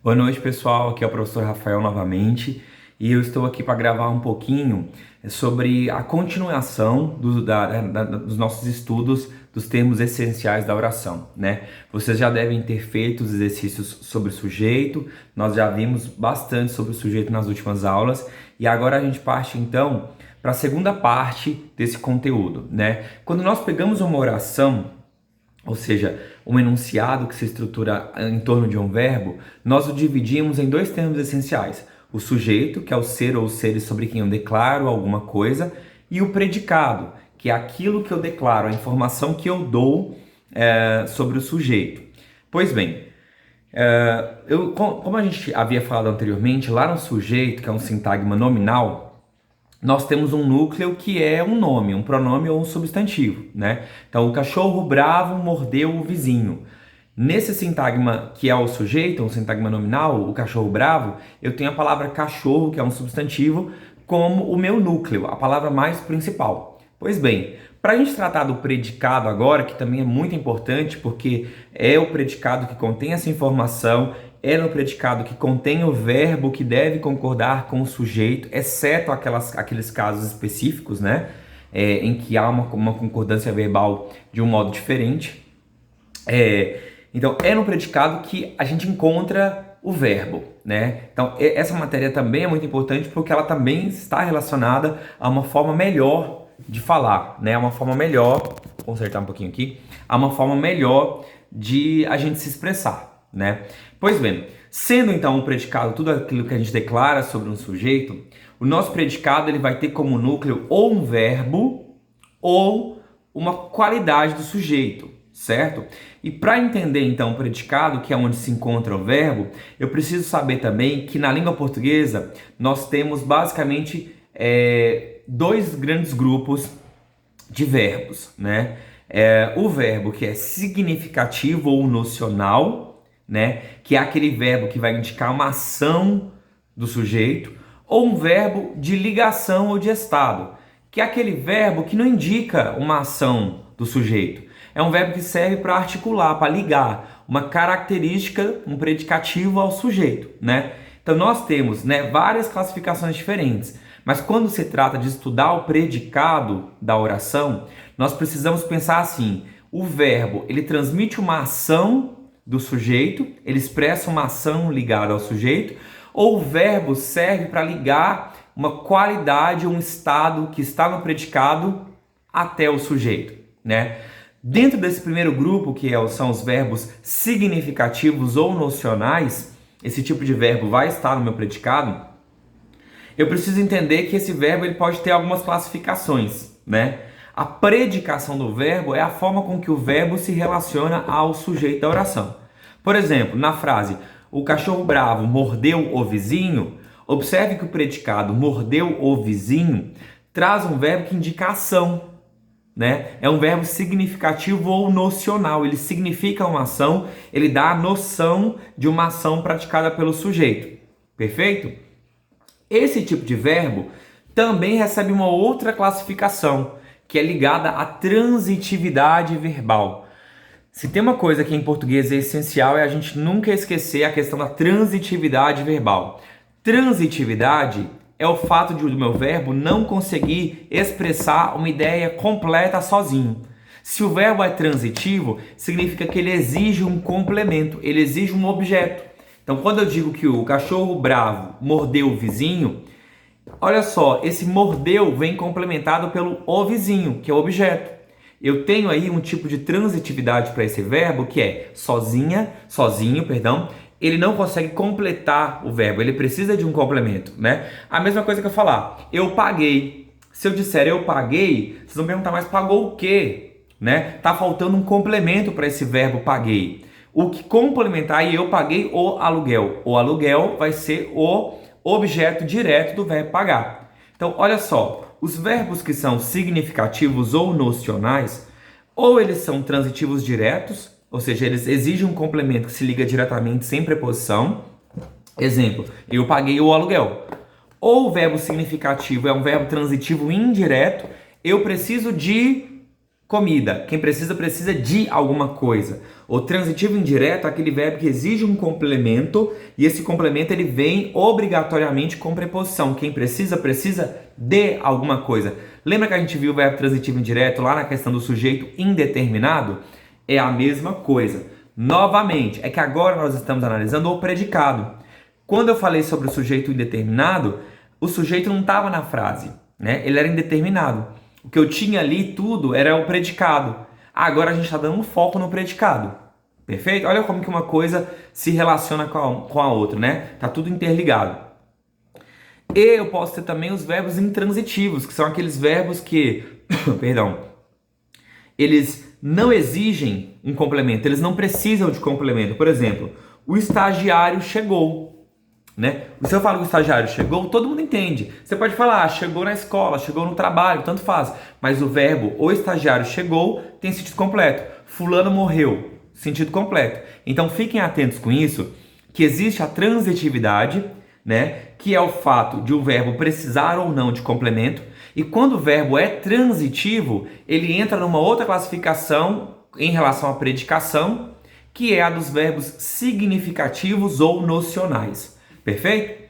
Boa noite, pessoal. Aqui é o professor Rafael novamente e eu estou aqui para gravar um pouquinho sobre a continuação dos nossos estudos dos termos essenciais da oração, né? Vocês já devem ter feito os exercícios sobre o sujeito, nós já vimos bastante sobre o sujeito nas últimas aulas e agora a gente parte então para a segunda parte desse conteúdo, né? Quando nós pegamos uma oração, ou seja, um enunciado que se estrutura em torno de um verbo, nós o dividimos em dois termos essenciais. O sujeito, que é o ser ou os seres sobre quem eu declaro alguma coisa, e o predicado, que é aquilo que eu declaro, a informação que eu dou sobre o sujeito. Pois bem, como a gente havia falado anteriormente, lá no sujeito, que é um sintagma nominal, nós temos um núcleo que é um nome, um pronome ou um substantivo, né? Então, o cachorro bravo mordeu o vizinho. Nesse sintagma que é o sujeito, um sintagma nominal, o cachorro bravo, eu tenho a palavra cachorro, que é um substantivo, como o meu núcleo, a palavra mais principal. Pois bem, para a gente tratar do predicado agora, que também é muito importante, porque é o predicado que contém essa informação, é no predicado que contém o verbo que deve concordar com o sujeito, exceto aqueles casos específicos, né? Em que há uma concordância verbal de um modo diferente. Então, é no predicado que a gente encontra o verbo, né? Então, essa matéria também é muito importante porque ela também está relacionada a uma forma melhor de falar, né? Uma forma melhor, vou consertar um pouquinho aqui, a uma forma melhor de a gente se expressar, né? Pois bem, sendo então um predicado tudo aquilo que a gente declara sobre um sujeito, o nosso predicado ele vai ter como núcleo ou um verbo ou uma qualidade do sujeito, certo? E para entender então o predicado, que é onde se encontra o verbo, eu preciso saber também que na língua portuguesa nós temos basicamente dois grandes grupos de verbos, né? O verbo que é significativo ou nocional, né? Que é aquele verbo que vai indicar uma ação do sujeito, ou um verbo de ligação ou de estado, que é aquele verbo que não indica uma ação do sujeito. É um verbo que serve para articular, para ligar uma característica, um predicativo ao sujeito, né? Então nós temos, né, várias classificações diferentes, mas quando se trata de estudar o predicado da oração, nós precisamos pensar assim: o verbo ele transmite uma ação do sujeito, ele expressa uma ação ligada ao sujeito, ou o verbo serve para ligar uma qualidade, um estado que está no predicado até o sujeito, né? Dentro desse primeiro grupo, que são os verbos significativos ou nocionais, esse tipo de verbo vai estar no meu predicado, eu preciso entender que esse verbo ele pode ter algumas classificações, né? A predicação do verbo é a forma com que o verbo se relaciona ao sujeito da oração. Por exemplo, na frase o cachorro bravo mordeu o vizinho, observe que o predicado mordeu o vizinho traz um verbo que indica ação, né? É um verbo significativo ou nocional, ele significa uma ação, ele dá a noção de uma ação praticada pelo sujeito. Perfeito? Esse tipo de verbo também recebe uma outra classificação, que é ligada à transitividade verbal. Se tem uma coisa que em português é essencial, é a gente nunca esquecer a questão da transitividade verbal. Transitividade é o fato de o meu verbo não conseguir expressar uma ideia completa sozinho. Se o verbo é transitivo, significa que ele exige um complemento, ele exige um objeto. Então, quando eu digo que o cachorro bravo mordeu o vizinho, olha só, esse mordeu vem complementado pelo o vizinho, que é o objeto. Eu tenho aí um tipo de transitividade para esse verbo que é sozinho, ele não consegue completar o verbo, ele precisa de um complemento, né? A mesma coisa que eu falar, eu paguei. Se eu disser eu paguei, vocês vão perguntar, mas pagou o quê? Né? Tá faltando um complemento para esse verbo paguei. O que complementar e eu paguei o aluguel. O aluguel vai ser o objeto direto do verbo pagar. Então, olha só, os verbos que são significativos ou nocionais, ou eles são transitivos diretos, ou seja, eles exigem um complemento que se liga diretamente sem preposição. Exemplo, eu paguei o aluguel. Ou o verbo significativo é um verbo transitivo indireto, eu preciso de comida. Quem precisa, precisa de alguma coisa. O transitivo indireto é aquele verbo que exige um complemento e esse complemento ele vem obrigatoriamente com preposição. Quem precisa, precisa de alguma coisa. Lembra que a gente viu o verbo transitivo indireto lá na questão do sujeito indeterminado? É a mesma coisa. Novamente, é que agora nós estamos analisando o predicado. Quando eu falei sobre o sujeito indeterminado, o sujeito não estava na frase, né? Ele era indeterminado. O que eu tinha ali tudo era o predicado. Agora a gente está dando um foco no predicado. Perfeito? Olha como que uma coisa se relaciona com a outra, né? Tá tudo interligado. E eu posso ter também os verbos intransitivos, que são aqueles verbos que, perdão, eles não exigem um complemento, eles não precisam de complemento. Por exemplo, o estagiário chegou. Né? Se eu falo que o estagiário chegou, todo mundo entende. Você pode falar, chegou na escola, chegou no trabalho, tanto faz. Mas o verbo o estagiário chegou tem sentido completo. Fulano morreu, sentido completo. Então fiquem atentos com isso, que existe a transitividade, né? Que é o fato de um verbo precisar ou não de complemento. E quando o verbo é transitivo, ele entra numa outra classificação em relação à predicação, que é a dos verbos significativos ou nocionais. Perfeito?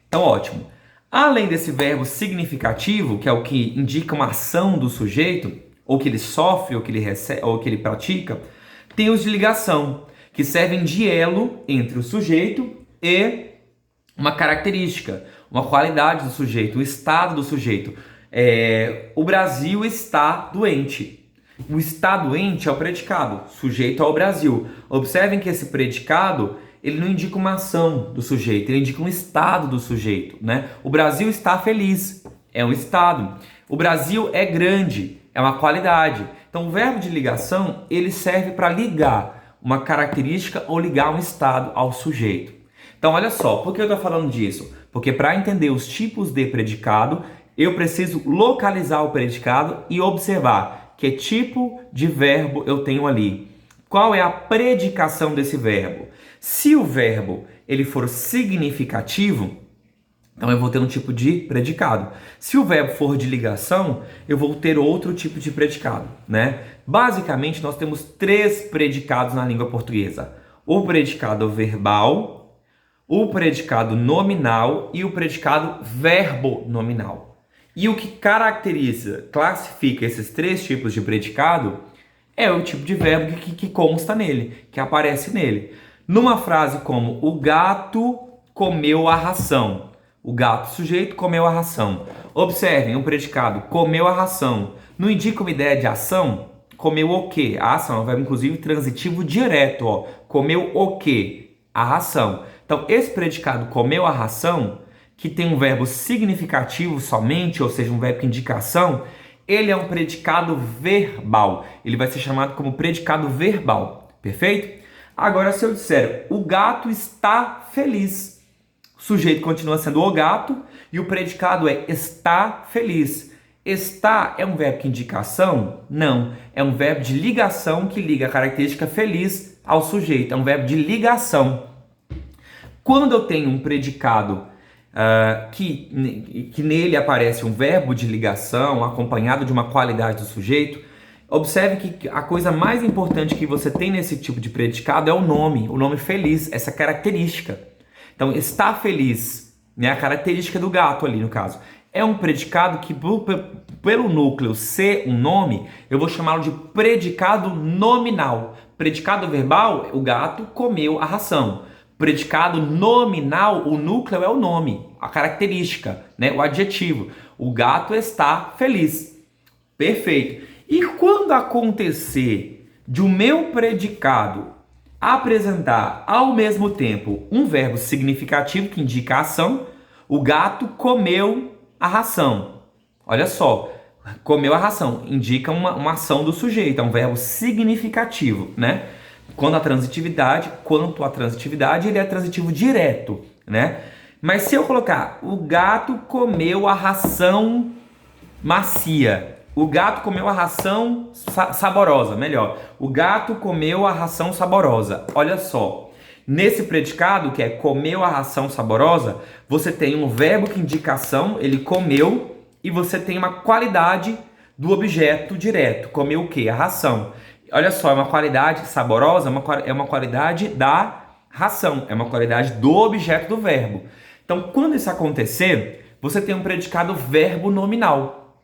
Então, ótimo. Além desse verbo significativo, que é o que indica uma ação do sujeito, ou que ele sofre, ou que ele recebe, ou que ele pratica, tem os de ligação, que servem de elo entre o sujeito e uma característica, uma qualidade do sujeito, o estado do sujeito. O Brasil está doente. O está doente é o predicado, sujeito ao Brasil. Observem que esse predicado ele não indica uma ação do sujeito, ele indica um estado do sujeito, né? O Brasil está feliz, é um estado. O Brasil é grande, é uma qualidade. Então, o verbo de ligação, ele serve para ligar uma característica ou ligar um estado ao sujeito. Então, olha só, por que eu estou falando disso? Porque para entender os tipos de predicado, eu preciso localizar o predicado e observar que tipo de verbo eu tenho ali. Qual é a predicação desse verbo? Se o verbo ele for significativo, então eu vou ter um tipo de predicado. Se o verbo for de ligação, eu vou ter outro tipo de predicado, né? Basicamente, nós temos 3 predicados na língua portuguesa. O predicado verbal, o predicado nominal e o predicado verbo nominal. E o que caracteriza, classifica esses 3 tipos de predicado é o tipo de verbo que consta nele, que aparece nele. Numa frase como o gato comeu a ração. O gato sujeito comeu a ração. Observem, o predicado comeu a ração não indica uma ideia de ação? Comeu o quê? A ação é um verbo, inclusive, transitivo direto. Ó. Comeu o quê? A ração. Então, esse predicado comeu a ração, que tem um verbo significativo somente, ou seja, um verbo que indica ação, ele é um predicado verbal. Ele vai ser chamado como predicado verbal. Perfeito? Agora, se eu disser, o gato está feliz, o sujeito continua sendo o gato e o predicado é está feliz. Está é um verbo que indica ação? Não. É um verbo de ligação que liga a característica feliz ao sujeito. É um verbo de ligação. Quando eu tenho um predicado que nele aparece um verbo de ligação acompanhado de uma qualidade do sujeito, observe que a coisa mais importante que você tem nesse tipo de predicado é o nome feliz, essa característica. Então, está feliz, né, a característica do gato ali no caso. É um predicado que, pelo núcleo ser um nome, eu vou chamá-lo de predicado nominal. Predicado verbal, o gato comeu a ração. Predicado nominal, o núcleo é o nome, a característica, né, o adjetivo. O gato está feliz. Perfeito. E quando acontecer de o meu predicado apresentar ao mesmo tempo um verbo significativo que indica a ação, o gato comeu a ração. Olha só, comeu a ração indica uma ação do sujeito, é um verbo significativo, né? Quanto à transitividade, ele é transitivo direto, né? Mas se eu colocar o gato comeu a ração macia, o gato comeu a ração saborosa, melhor. O gato comeu a ração saborosa. Olha só, nesse predicado que é comeu a ração saborosa, você tem um verbo que indica ação, ele comeu, e você tem uma qualidade do objeto direto. Comer o quê? A ração. Olha só, é uma qualidade saborosa, é uma qualidade da ração, é uma qualidade do objeto do verbo. Então, quando isso acontecer, você tem um predicado verbo nominal,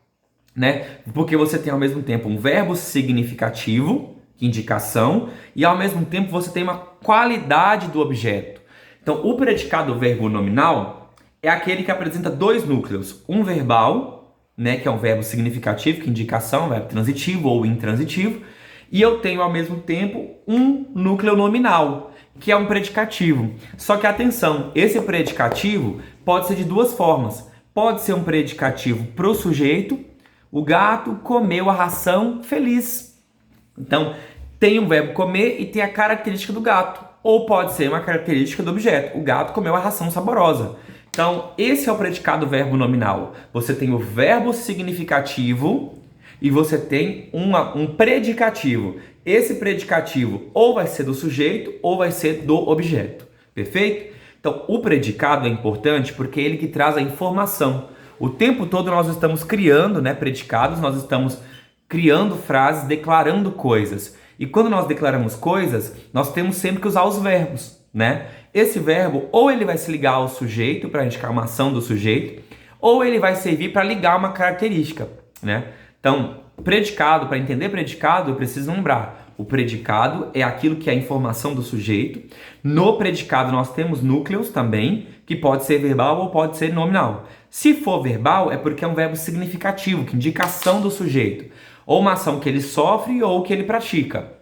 né? Porque você tem ao mesmo tempo um verbo significativo, indicação, e ao mesmo tempo você tem uma qualidade do objeto. Então, o predicado verbo nominal é aquele que apresenta dois núcleos, um verbal, né, que é um verbo significativo, que é indicação, verbo transitivo ou intransitivo, e eu tenho ao mesmo tempo um núcleo nominal, que é um predicativo. Só que atenção, esse predicativo pode ser de duas formas. Pode ser um predicativo pro sujeito, o gato comeu a ração feliz. Então, tem um verbo comer e tem a característica do gato. Ou pode ser uma característica do objeto, o gato comeu a ração saborosa. Então, esse é o predicado verbo nominal. Você tem o verbo significativo e você tem um predicativo. Esse predicativo ou vai ser do sujeito ou vai ser do objeto. Perfeito? Então, o predicado é importante porque é ele que traz a informação. O tempo todo nós estamos criando, né, predicados, nós estamos criando frases, declarando coisas. E quando nós declaramos coisas, nós temos sempre que usar os verbos, né? Esse verbo ou ele vai se ligar ao sujeito para indicar uma ação do sujeito, ou ele vai servir para ligar uma característica, né? Então, predicado, para entender predicado, eu preciso lembrar. O predicado é aquilo que é a informação do sujeito. No predicado nós temos núcleos também, que pode ser verbal ou pode ser nominal. Se for verbal, é porque é um verbo significativo, que indica a ação do sujeito. Ou uma ação que ele sofre ou que ele pratica.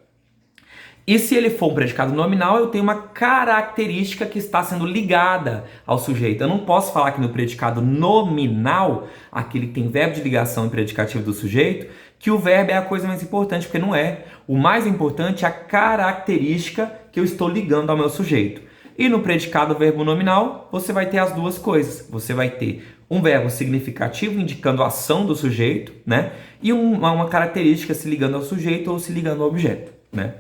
E se ele for um predicado nominal, eu tenho uma característica que está sendo ligada ao sujeito. Eu não posso falar que no predicado nominal, aquele que tem verbo de ligação e predicativo do sujeito, que o verbo é a coisa mais importante, porque não é. O mais importante é a característica que eu estou ligando ao meu sujeito. E no predicado verbo nominal, você vai ter as duas coisas. Você vai ter um verbo significativo indicando a ação do sujeito, né? E uma característica se ligando ao sujeito ou se ligando ao objeto, né?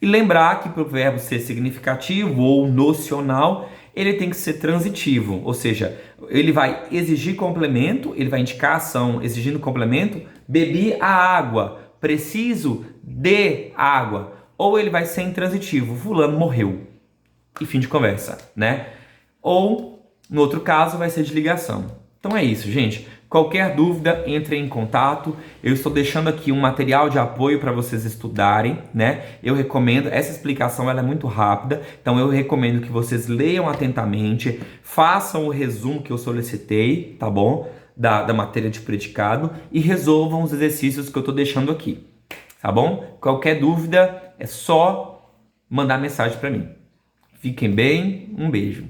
E lembrar que para o verbo ser significativo ou nocional, ele tem que ser transitivo, ou seja, ele vai exigir complemento, ele vai indicar ação exigindo complemento, bebi a água, preciso de água, ou ele vai ser intransitivo, fulano morreu, e fim de conversa, né? Ou, no outro caso, vai ser de ligação. Então é isso, gente. Qualquer dúvida, entre em contato. Eu estou deixando aqui um material de apoio para vocês estudarem, né? Eu recomendo, essa explicação ela é muito rápida, então eu recomendo que vocês leiam atentamente, façam o resumo que eu solicitei, tá bom? Da matéria de predicado e resolvam os exercícios que eu estou deixando aqui, tá bom? Qualquer dúvida é só mandar mensagem para mim. Fiquem bem, um beijo.